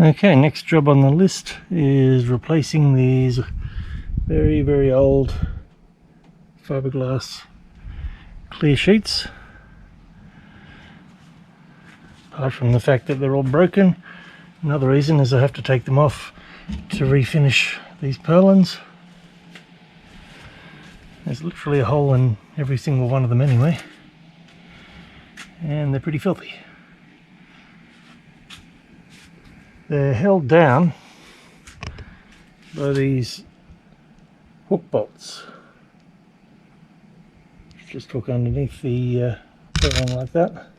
Okay, next job on the list is replacing these very old fiberglass clear sheets. Apart from the fact that they're all broken, another reason is I have to take them off to refinish these purlins. There's literally a hole in every single one of them anyway, and they're pretty filthy. They're held down by these hook bolts. Just hook underneath the purlin like that.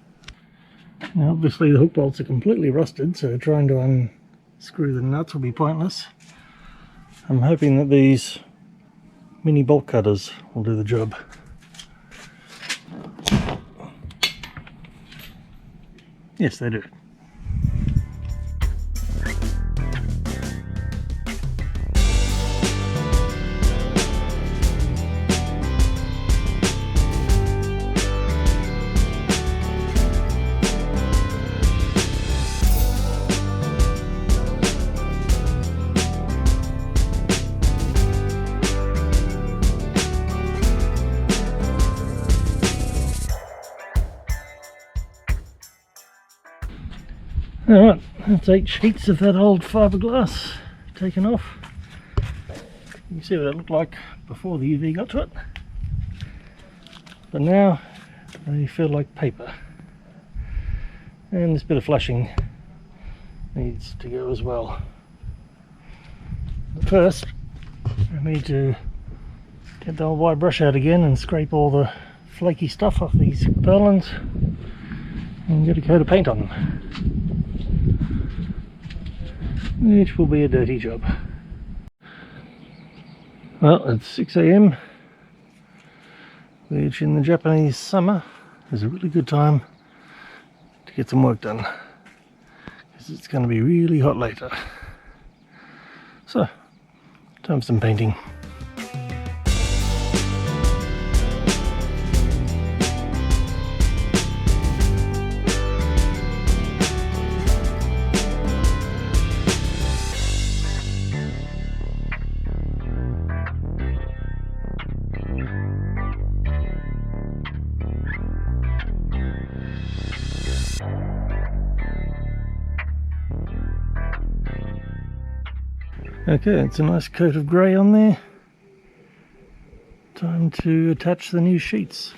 Now obviously the hook bolts are completely rusted, so trying to unscrew the nuts will be pointless. I'm hoping that these mini bolt cutters will do the job. Yes, they do. Alright, that's 8 sheets of that old fiberglass taken off. You can see what it looked like before the UV got to it. But now they feel like paper. And this bit of flushing needs to go as well. But first, I need to get the old white brush out again and scrape all the flaky stuff off these purlins and get a coat of paint on them. Which will be a dirty job. Well, it's 6 AM, which in the Japanese summer is a really good time to get some work done, because it's going to be really hot later. So, time for some painting. Okay, it's a nice coat of grey on there. Time to attach the new sheets.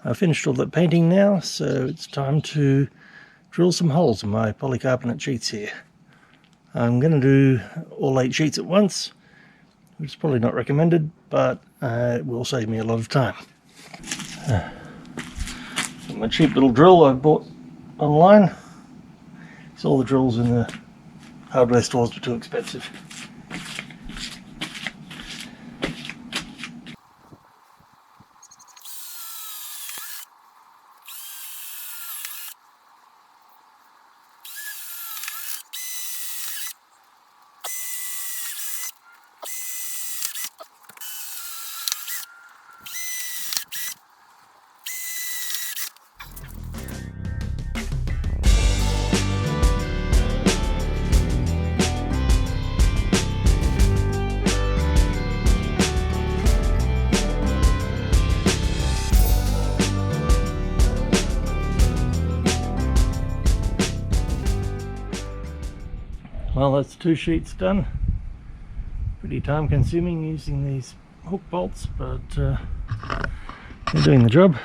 I've finished all that painting now, so it's time to drill some holes in my polycarbonate sheets here. I'm going to do all 8 sheets at once, which is probably not recommended, but it will save me a lot of time. My cheap little drill I bought online. So all the drills in the hardware stores were too expensive. Well, that's 2 sheets done. Pretty time consuming using these hook bolts, but they're doing the job.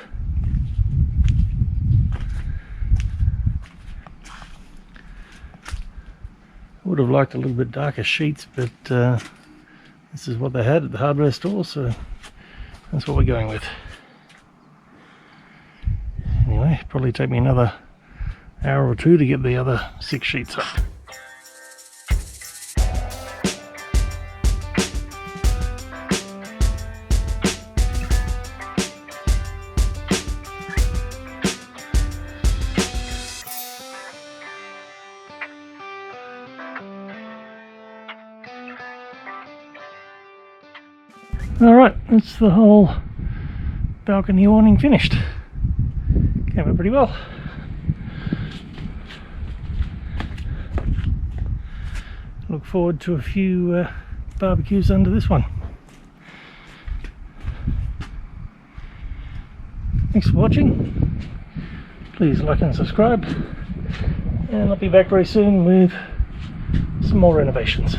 I would have liked a little bit darker sheets, but this is what they had at the hardware store, so that's what we're going with. Anyway, probably take me another hour or 2 to get the other 6 sheets up. Alright, that's the whole balcony awning finished. Came out pretty well. look forward to a few barbecues under this one. Thanks for watching. Please like and subscribe, and I'll be back very soon with some more renovations.